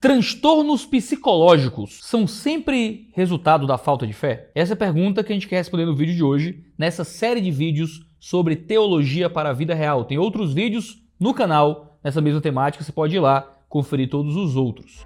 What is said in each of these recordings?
Transtornos psicológicos são sempre resultado da falta de fé? Essa é a pergunta que a gente quer responder no vídeo de hoje, nessa série de vídeos sobre teologia para a vida real. Tem outros vídeos no canal nessa mesma temática, você pode ir lá conferir todos os outros.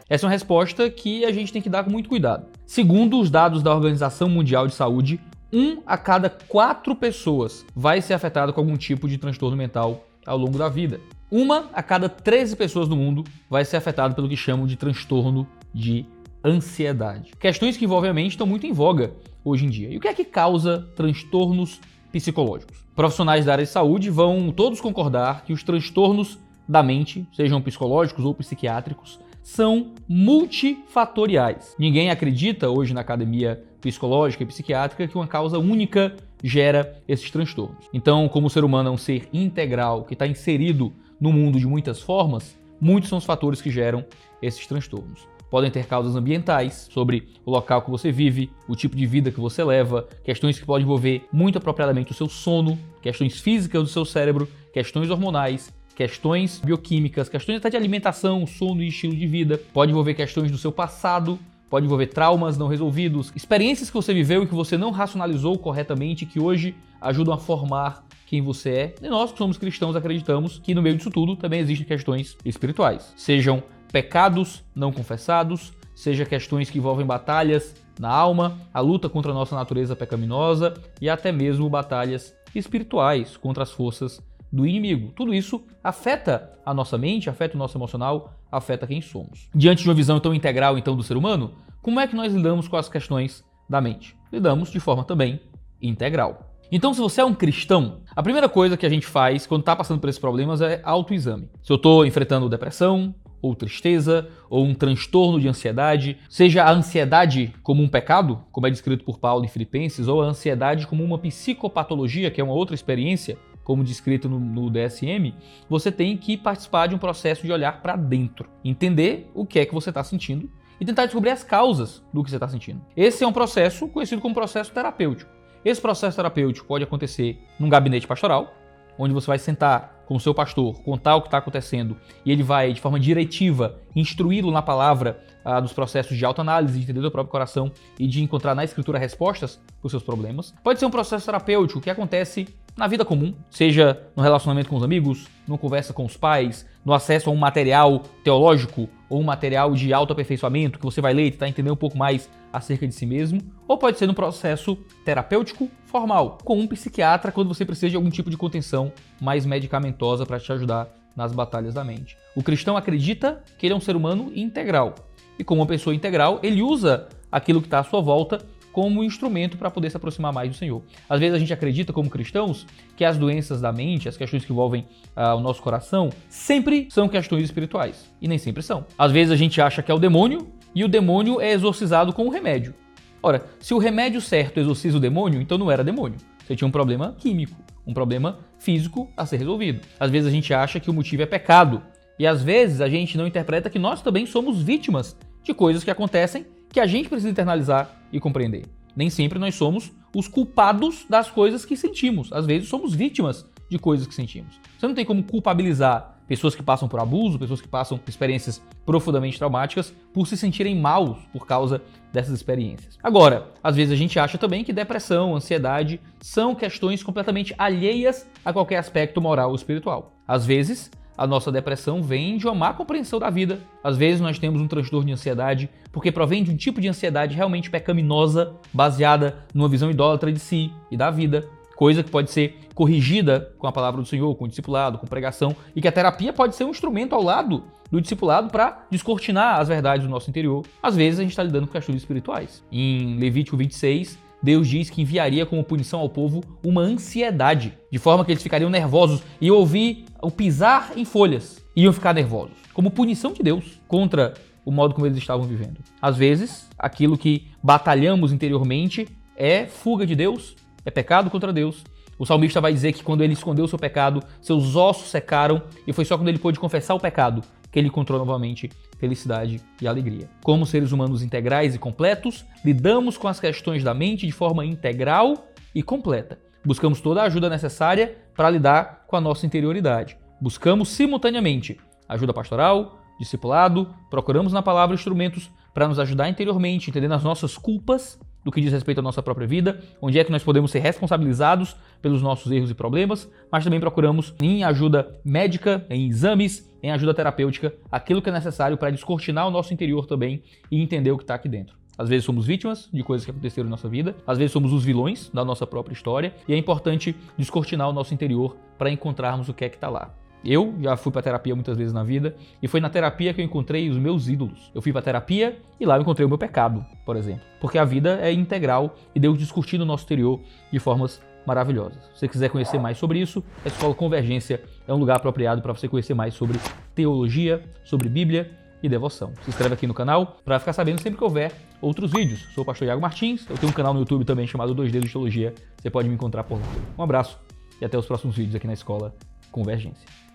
Essa é uma resposta que a gente tem que dar com muito cuidado. Segundo os dados da Organização Mundial de Saúde, 1 a cada 4 pessoas vai ser afetado com algum tipo de transtorno mental ao longo da vida. 1 a cada 13 pessoas no mundo vai ser afetado pelo que chamam de transtorno de ansiedade. Questões que envolvem a mente estão muito em voga hoje em dia. E o que é que causa transtornos psicológicos? Profissionais da área de saúde vão todos concordar que os transtornos da mente, sejam psicológicos ou psiquiátricos, são multifatoriais. Ninguém acredita hoje na academia psicológica e psiquiátrica que uma causa única gera esses transtornos. Então, como o ser humano é um ser integral que está inserido no mundo de muitas formas, muitos são os fatores que geram esses transtornos. Podem ter causas ambientais, sobre o local que você vive, o tipo de vida que você leva, questões que podem envolver muito apropriadamente o seu sono, questões físicas do seu cérebro, questões hormonais, questões bioquímicas, questões até de alimentação, sono e estilo de vida. Pode envolver questões do seu passado, pode envolver traumas não resolvidos, experiências que você viveu e que você não racionalizou corretamente, que hoje ajudam a formar quem você é. E nós, que somos cristãos, acreditamos que no meio disso tudo também existem questões espirituais. Sejam pecados não confessados, seja questões que envolvem batalhas na alma, a luta contra a nossa natureza pecaminosa e até mesmo batalhas espirituais contra as forças do inimigo. Tudo isso afeta a nossa mente, afeta o nosso emocional, afeta quem somos. Diante de uma visão tão integral então do ser humano, como é que nós lidamos com as questões da mente? Lidamos de forma também integral. Então, se você é um cristão, a primeira coisa que a gente faz quando está passando por esses problemas é autoexame. Se eu estou enfrentando depressão, ou tristeza, ou um transtorno de ansiedade, seja a ansiedade como um pecado, como é descrito por Paulo em Filipenses, ou a ansiedade como uma psicopatologia, que é uma outra experiência, como descrito no DSM, você tem que participar de um processo de olhar para dentro, entender o que é que você está sentindo e tentar descobrir as causas do que você está sentindo. Esse é um processo conhecido como processo terapêutico. Esse processo terapêutico pode acontecer num gabinete pastoral, onde você vai sentar com o seu pastor, contar o que está acontecendo e ele vai, de forma diretiva, instruí-lo na palavra dos processos de autoanálise, de entender o próprio coração e de encontrar na escritura respostas para os seus problemas. Pode ser um processo terapêutico que acontece na vida comum, seja no relacionamento com os amigos, numa conversa com os pais, no acesso a um material teológico ou um material de autoaperfeiçoamento que você vai ler e tentar entender um pouco mais acerca de si mesmo, ou pode ser no processo terapêutico formal, com um psiquiatra quando você precisa de algum tipo de contenção mais medicamentosa para te ajudar nas batalhas da mente. O cristão acredita que ele é um ser humano integral, e como uma pessoa integral, ele usa aquilo que está à sua volta como instrumento para poder se aproximar mais do Senhor. Às vezes a gente acredita como cristãos que as doenças da mente, as questões que envolvem o nosso coração, sempre são questões espirituais, e nem sempre são. Às vezes a gente acha que é o demônio, e o demônio é exorcizado com um remédio. Ora, se o remédio certo exorciza o demônio, então não era demônio. Você tinha um problema químico, um problema físico a ser resolvido. Às vezes a gente acha que o motivo é pecado. E às vezes a gente não interpreta que nós também somos vítimas de coisas que acontecem que a gente precisa internalizar e compreender. Nem sempre nós somos os culpados das coisas que sentimos. Às vezes somos vítimas de coisas que sentimos. Você não tem como culpabilizar pessoas que passam por abuso, pessoas que passam por experiências profundamente traumáticas por se sentirem maus por causa dessas experiências. Agora, às vezes a gente acha também que depressão, ansiedade são questões completamente alheias a qualquer aspecto moral ou espiritual. Às vezes, a nossa depressão vem de uma má compreensão da vida. Às vezes nós temos um transtorno de ansiedade porque provém de um tipo de ansiedade realmente pecaminosa, baseada numa visão idólatra de si e da vida. Coisa que pode ser corrigida com a palavra do Senhor, com o discipulado, com pregação, e que a terapia pode ser um instrumento ao lado do discipulado para descortinar as verdades do nosso interior. Às vezes a gente está lidando com questões espirituais. Em Levítico 26, Deus diz que enviaria como punição ao povo uma ansiedade, de forma que eles ficariam nervosos e ouvir o pisar em folhas, iam ficar nervosos, como punição de Deus contra o modo como eles estavam vivendo. Às vezes, aquilo que batalhamos interiormente é fuga de Deus, é pecado contra Deus. O salmista vai dizer que quando ele escondeu o seu pecado, seus ossos secaram e foi só quando ele pôde confessar o pecado que ele encontrou novamente felicidade e alegria. Como seres humanos integrais e completos, lidamos com as questões da mente de forma integral e completa. Buscamos toda a ajuda necessária para lidar com a nossa interioridade. Buscamos simultaneamente ajuda pastoral, discipulado, procuramos na palavra instrumentos para nos ajudar interiormente, entendendo as nossas culpas do que diz respeito à nossa própria vida, onde é que nós podemos ser responsabilizados pelos nossos erros e problemas, mas também procuramos em ajuda médica, em exames, em ajuda terapêutica, aquilo que é necessário para descortinar o nosso interior também e entender o que está aqui dentro. Às vezes somos vítimas de coisas que aconteceram em nossa vida, às vezes somos os vilões da nossa própria história, e é importante descortinar o nosso interior para encontrarmos o que é que está lá. Eu já fui para terapia muitas vezes na vida, e foi na terapia que eu encontrei os meus ídolos. Eu fui para terapia e lá eu encontrei o meu pecado, por exemplo. Porque a vida é integral e Deus discutir no nosso interior de formas maravilhosas. Se você quiser conhecer mais sobre isso, a Escola Convergência é um lugar apropriado para você conhecer mais sobre teologia, sobre Bíblia e devoção. Se inscreve aqui no canal para ficar sabendo sempre que houver outros vídeos. Sou o pastor Iago Martins, eu tenho um canal no YouTube também chamado 2 Dedos de Teologia, você pode me encontrar por lá. Um abraço e até os próximos vídeos aqui na Escola Convergência.